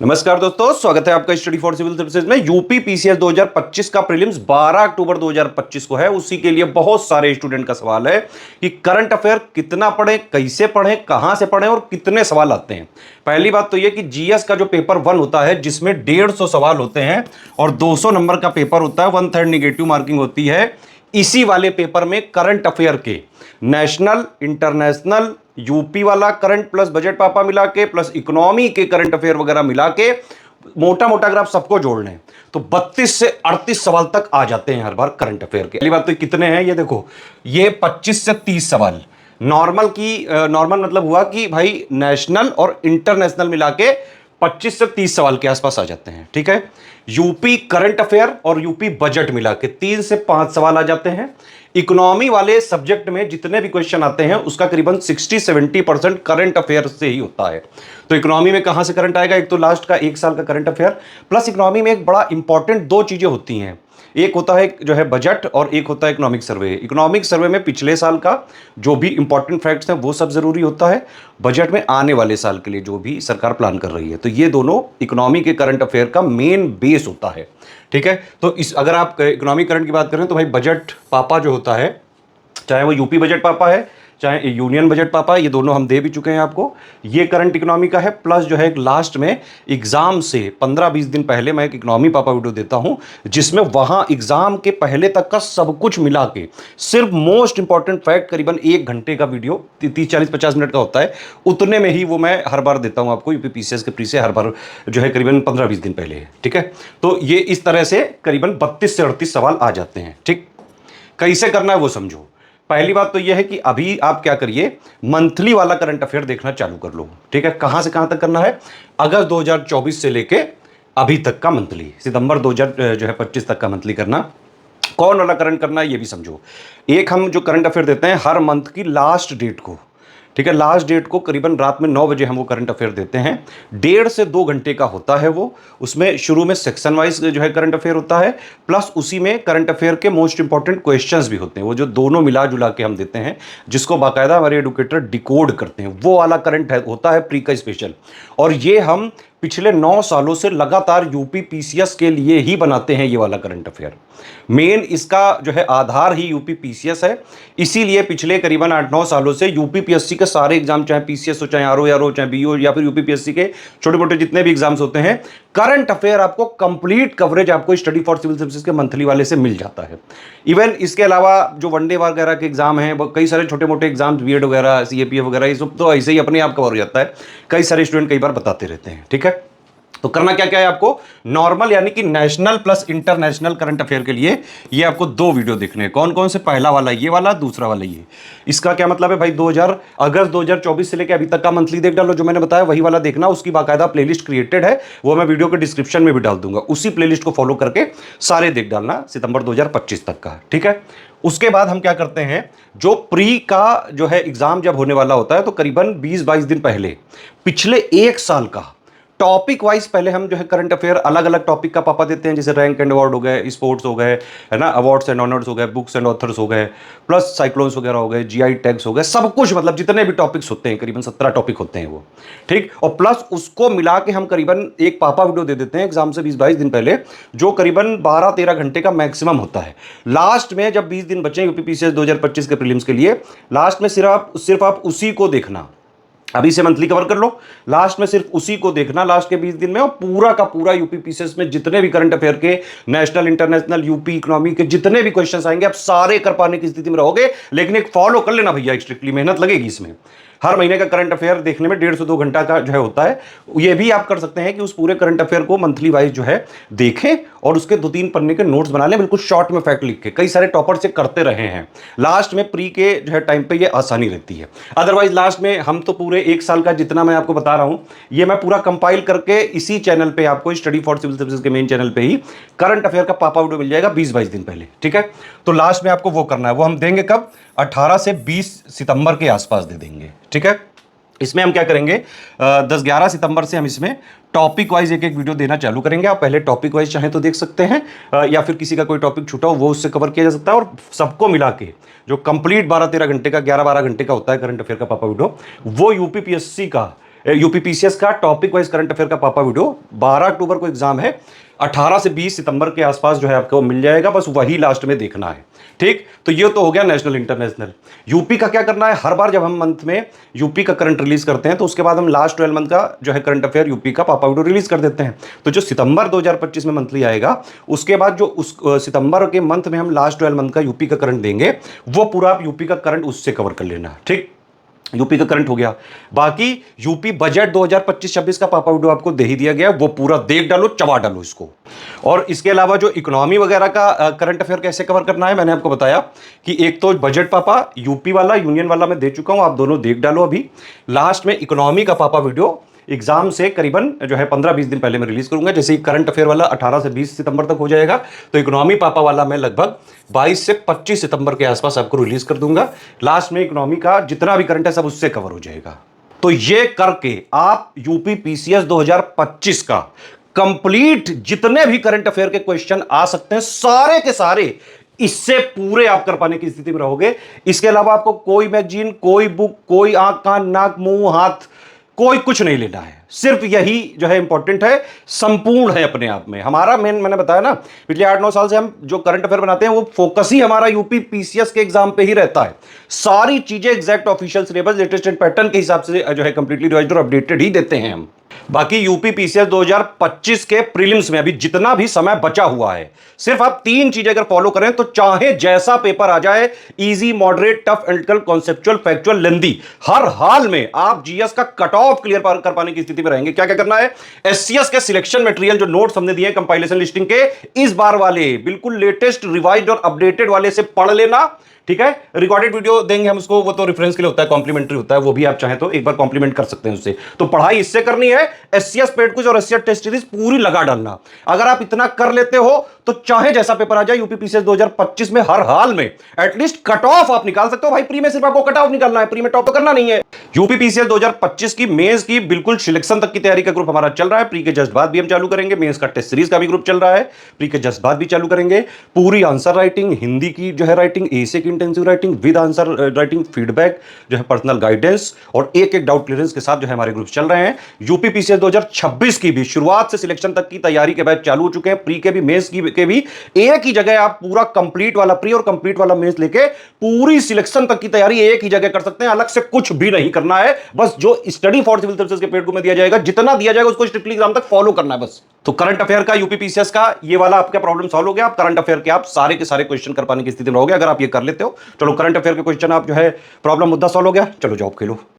नमस्कार दोस्तों, स्वागत है आपका स्टडी फॉर सिविल सर्विसेज में। यूपी पीसीएस 2025 का प्रीलिम्स 12 अक्टूबर 2025 को है। उसी के लिए बहुत सारे स्टूडेंट का सवाल है कि करंट अफेयर कितना पढ़ें, कैसे पढ़ें, कहां से पढ़ें और कितने सवाल आते हैं। पहली बात तो यह कि जीएस का जो पेपर 1 होता है जिसमें 150 सवाल होते हैं और 200 नंबर का पेपर होता है, 1/3 निगेटिव मार्किंग होती है। इसी वाले पेपर में करंट अफेयर के नेशनल, इंटरनेशनल, यूपी वाला करंट प्लस बजट पापा मिला के प्लस इकोनॉमी के करंट अफेयर वगैरह मिला के मोटा मोटा अगर आप सबको जोड़ लें तो 32 से 38 सवाल तक आ जाते हैं हर बार करंट अफेयर के। पहली बात तो कितने हैं ये देखो, ये 25 से 30 सवाल नॉर्मल की नॉर्मल मतलब हुआ कि भाई नेशनल और इंटरनेशनल मिला के 25 से 30 सवाल के आसपास आ जाते हैं। ठीक है, यूपी करंट अफेयर और यूपी बजट मिला के 3 से 5 सवाल आ जाते हैं। इकोनॉमी वाले सब्जेक्ट में जितने भी क्वेश्चन आते हैं उसका करीबन 60-70% करंट अफेयर से ही होता है। तो इकोनॉमी में कहां से करंट आएगा? एक तो लास्ट का 1 साल का करंट अफेयर, प्लस इकोनॉमी में एक बड़ा इंपॉर्टेंट 2 चीजें होती हैं। एक होता है जो है बजट और एक होता है इकोनॉमिक सर्वे। इकोनॉमिक सर्वे में पिछले साल का जो भी इंपॉर्टेंट फैक्ट्स हैं वो सब जरूरी होता है। बजट में आने वाले साल के लिए जो भी सरकार प्लान कर रही है, तो ये दोनों इकोनॉमी के करंट अफेयर का मेन बेस होता है। ठीक है, तो इस अगर आप इकोनॉमिक करंट की बात करें तो भाई बजट पापा जो होता है, चाहे वो यूपी बजट पापा है चाहे यूनियन बजट पापा, ये दोनों हम दे भी चुके हैं आपको। ये करंट इकोनॉमी का है, प्लस जो है लास्ट में एग्जाम से 15-20 दिन पहले मैं एक इकोनॉमी पापा वीडियो देता हूं जिसमें वहां एग्जाम के पहले तक का सब कुछ मिला के सिर्फ मोस्ट इंपॉर्टेंट फैक्ट करीबन 1 घंटे का वीडियो 30-40-50 मिनट का होता है, उतने में ही वो मैं हर बार देता हूं आपको यूपी पीसीएस के प्री से हर बार जो है करीबन 15-20 दिन पहले है। ठीक है, तो ये इस तरह से करीबन 32 से 38 सवाल आ जाते हैं। ठीक, कैसे करना है वो समझो। पहली बात तो यह है कि अभी आप क्या करिए, मंथली वाला करंट अफेयर देखना चालू कर लो। ठीक है, कहां से कहां तक करना है? अगस्त 2024 से लेके अभी तक का मंथली, सितंबर 2025 तक का मंथली करना। कौन वाला करंट करना है ये भी समझो। एक हम जो करंट अफेयर देते हैं हर मंथ की लास्ट डेट को, ठीक है, लास्ट डेट को करीबन रात में 9 बजे हम वो करंट अफेयर देते हैं। 1.5 से 2 घंटे का होता है वो। उसमें शुरू में सेक्शन वाइज जो है करंट अफेयर होता है, प्लस उसी में करंट अफेयर के मोस्ट इंपॉर्टेंट क्वेश्चंस भी होते हैं। वो जो दोनों मिला जुला के हम देते हैं, जिसको बाकायदा हमारे एडुकेटर डिकोड करते हैं, वो वाला करंट होता है प्री का स्पेशल। और ये हम पिछले 9 सालों से लगातार यूपी पीसीएस के लिए ही बनाते हैं ये वाला करंट अफेयर। मेन इसका जो है आधार ही यूपी पीसीएस है। इसीलिए पिछले करीबन 8-9 सालों से यूपी पीएससी के सारे एग्जाम, चाहे पीसीएस हो, चाहे आरओ चाहे बीओ या फिर यूपी पीएससी के छोटे मोटे जितने भी एग्जाम्स होते हैं, करंट अफेयर आपको कंप्लीट कवरेज आपको स्टडी फॉर सिविल सर्विसेज के मंथली वाले से मिल जाता है। इवन इसके अलावा जो वनडे वगैरह के एग्जाम हैं, कई सारे छोटे मोटे एग्जाम्स, बीएड वगैरह, सीएपीएफ वगैरह, ये सब तो ऐसे ही अपने आप कवर हो जाता है। कई सारे स्टूडेंट कई बार बताते रहते हैं। ठीक है, तो करना क्या क्या है आपको? नॉर्मल यानी कि national plus international current affair के लिए ये आपको 2 वीडियो देखने हैं। कौन कौन से? पहला वाला ये वाला, दूसरा वाला ये। इसका क्या मतलब है भाई, अगस्त 2024 से लेकर अभी तक का मंथली देख डालो, जो मैंने बताया वही वाला देखना। उसकी बाकायदा प्लेलिस्ट क्रिएटेड है, वो मैं वीडियो के डिस्क्रिप्शन में भी डाल दूंगा। उसी प्लेलिस्ट को फॉलो करके सारे देख डालना सितंबर 2025 तक का। ठीक है, उसके बाद हम क्या करते हैं, जो प्री का जो है एग्जाम जब होने वाला होता है तो करीबन 20-22 दिन पहले पिछले 1 साल का टॉपिक वाइज पहले हम जो है करंट अफेयर अलग अलग टॉपिक का पापा देते हैं। जैसे रैंक एंड अवार्ड हो गए, स्पोर्ट्स हो गए, है ना, अवार्ड्स एंड ऑनर्स हो गए, बुक्स एंड ऑथर्स हो गए, प्लस साइक्लोन्स वगैरह हो गए, जीआई टैग्स हो गए, सब कुछ मतलब जितने भी टॉपिक्स होते हैं करीबन 17 टॉपिक होते हैं वो। ठीक, और प्लस उसको मिला के हम करीबन एक पापा वीडियो दे देते हैं एग्जाम से 20-22 दिन पहले, जो करीबन 12-13 घंटे का मैक्सिमम होता है। लास्ट में जब 20 दिन बचे यूपी पीसीएस 2025 के प्रीलिम्स के लिए, लास्ट में सिर्फ आप उसी को देखना। अभी से मंथली कवर कर लो, लास्ट में सिर्फ उसी को देखना लास्ट के 20 दिन में, और पूरा का पूरा यूपी पीसीएस में जितने भी करंट अफेयर के नेशनल, इंटरनेशनल, यूपी इकोनॉमी के जितने भी क्वेश्चंस आएंगे आप सारे कर पाने की स्थिति में रहोगे। लेकिन एक फॉलो कर लेना भैया, स्ट्रिक्टली मेहनत लगेगी इसमें। हर महीने का करंट अफेयर देखने में 1.5 से 2 घंटा का जो है होता है। ये भी आप कर सकते हैं कि उस पूरे करंट अफेयर को मंथली वाइज जो है देखें और उसके 2-3 पन्ने के नोट्स बना लें, बिल्कुल शॉर्ट में फैक्ट लिख के। कई सारे टॉपर से करते रहे हैं, लास्ट में प्री के जो है टाइम पे ये आसानी रहती है। अदरवाइज लास्ट में हम तो पूरे 1 साल का जितना मैं आपको बता रहा हूं ये मैं पूरा कंपाइल करके इसी चैनल पे आपको स्टडी फॉर सिविल सर्विसेज के मेन चैनल पे ही करंट अफेयर का पापा वीडियो मिल जाएगा 20-22 दिन पहले। ठीक है, तो लास्ट में आपको वो करना है, वो हम देंगे कब? 18 से 20 सितंबर के आसपास दे देंगे। ठीक है, इसमें हम क्या करेंगे, 10-11 सितंबर से हम इसमें टॉपिक वाइज एक वीडियो देना चालू करेंगे। आप पहले टॉपिक वाइज चाहें तो देख सकते हैं, या फिर किसी का कोई टॉपिक छूटा हो वो उससे कवर किया जा सकता है। और सबको मिला के जो कंप्लीट 12-13 घंटे का, 11-12 घंटे का होता है करंट अफेयर का पापा वीडियो, वो यूपी पीएससी का यूपीपीसीएस का टॉपिक वाइज करंट अफेयर का पापा वीडियो 12 अक्टूबर को एग्जाम है, 18 से 20 सितंबर के आसपास जो है आपको मिल जाएगा, बस वही लास्ट में देखना है। ठीक, तो ये तो हो गया नेशनल इंटरनेशनल। यूपी का क्या करना है, हर बार जब हम मंथ में यूपी का करंट रिलीज करते हैं तो उसके बाद हम लास्ट 12 मंथ का जो है करंट अफेयर यूपी का पापा वीडियो रिलीज कर देते हैं। तो जो सितंबर 2025 में मंथली आएगा, उसके बाद जो उस सितंबर के मंथ में हम लास्ट 12 मंथ का यूपी का करंट देंगे, वो पूरा आप यूपी का करंट उससे कवर कर लेना। ठीक, यूपी का करंट हो गया। बाकी यूपी बजट 2025-26 का पापा वीडियो आपको दे ही दिया गया, वो पूरा देख डालो, चबा डालो इसको। और इसके अलावा जो इकोनॉमी वगैरह का करंट अफेयर कैसे कवर करना है, मैंने आपको बताया कि एक तो बजट पापा यूपी वाला, यूनियन वाला मैं दे चुका हूं, आप दोनों देख डालो। अभी लास्ट में इकोनॉमी का पापा वीडियो एग्जाम से करीबन जो है 15-20 दिन पहले मैं रिलीज करूंगा। जैसे ही करंट अफेयर वाला 18 से 20 सितंबर तक हो जाएगा, तो इकोनॉमी पापा वाला मैं लगभग 22 से 25 सितंबर के आसपास आपको रिलीज कर दूंगा। लास्ट में इकोनॉमी का जितना भी करंट है सब उससे कवर हो जाएगा। तो ये करके आप यूपी पीसीएस 2025 का कंप्लीट जितने भी करंट अफेयर के क्वेश्चन आ सकते हैं, सारे के सारे इससे पूरे आप कर पाने की स्थिति में रहोगे। इसके अलावा आपको कोई मैगजीन, कोई बुक, कोई आंख कान नाक मुंह हाथ, कोई कुछ नहीं लेना है। सिर्फ यही जो है इंपॉर्टेंट है, संपूर्ण है अपने आप में। हमारा मेन, मैंने बताया ना, पिछले 8-9 साल से हम जो करंट अफेयर बनाते हैं वो फोकस ही हमारा यूपी पीसीएस के एग्जाम पे ही रहता है। सारी चीजें exact official syllabus, latest pattern के हिसाब से जो है कंप्लीटली रिवाइज्ड और अपडेटेड ही देते हैं हम। बाकी यूपी पीसीएस 2025 के प्रीलिम्स में अभी जितना भी समय बचा हुआ है, सिर्फ आप 3 चीजें अगर फॉलो करें तो चाहे जैसा पेपर आ जाए, easy, moderate, tough, analytical, conceptual, factual, lengthy, हर हाल में आप जीएस का कट ऑफ क्लियर कर पाने की स्थिति में रहेंगे। क्या क्या करना है, एससीएस के सिलेक्शन मटेरियल जो नोट्स हमने दिए कंपाइलेशन लिस्टिंग के, इस बार वाले बिल्कुल लेटेस्ट, रिवाइज्ड और अपडेटेड वाले से पढ़ लेना। ठीक है, रिकॉर्डेड वीडियो देंगे हम उसको, वो तो रेफरेंस के लिए होता है, कॉम्प्लीमेंट्री होता है, वो भी आप चाहें तो एक बार कॉम्प्लीमेंट कर सकते हैं उससे। तो पढ़ाई इससे करनी है, एससीएस पेड क्विज और एससीएस टेस्ट सीरीज पूरी लगा डालना। अगर आप इतना कर लेते हो तो चाहे जैसा पेपर आ जाए, यूपी पीसीएस 2025 में हर हाल में एटलीस्ट कट ऑफ आप निकाल सकते हो। भाई प्री में सिर्फ आपको कट ऑफ निकालना है, प्री में टॉप तो करना नहीं है। यूपी पीसीएस 2025 की मेंस की बिल्कुल सिलेक्शन तक की तैयारी का ग्रुप हमारा चल रहा है। प्री के जस्ट बाद भी हम चालू करेंगे, मेंस का टेस्ट सीरीज का भी ग्रुप चल रहा है, प्री के जस्ट बाद भी चालू करेंगे। पूरी आंसर राइटिंग, हिंदी की जो है राइटिंग, एसे की intensive writing with answer writing, feedback जो है, पर्सनल गाइडेंस और एक डाउट क्लियरेंस के साथ जो है हमारे ग्रुप चल रहे हैं। यूपी पीसीएस 2026 की भी शुरुआत से सिलेक्शन तक की तैयारी के बैच चालू हो चुके हैं। प्री के भी, मेंस के भी, एक ही जगह आप पूरा कंप्लीट वाला प्री और कंप्लीट वाला मेंस लेके पूरी सिलेक्शन तक की तैयारी एक ही जगह कर सकते हैं। अलग से कुछ भी नहीं करना है, बस जो स्टडी फॉर सिविल सर्विसेज के पेड में दिया जाएगा, जितना दिया जाएगा उसको स्ट्रिक्टली एग्जाम तक फॉलो करना है बस। तो करंट अफेयर का, यूपी पीसीएस का ये वाला आपका प्रॉब्लम सॉल्व हो गया। आप करंट अफेयर के आप सारे के सारे क्वेश्चन कर पाने की स्थिति में रहोगे अगर आप ये कर लेते हो। चलो करंट अफेयर के क्वेश्चन आप जो है, प्रॉब्लम मुद्दा सॉल्व हो गया, चलो जॉब खेलो।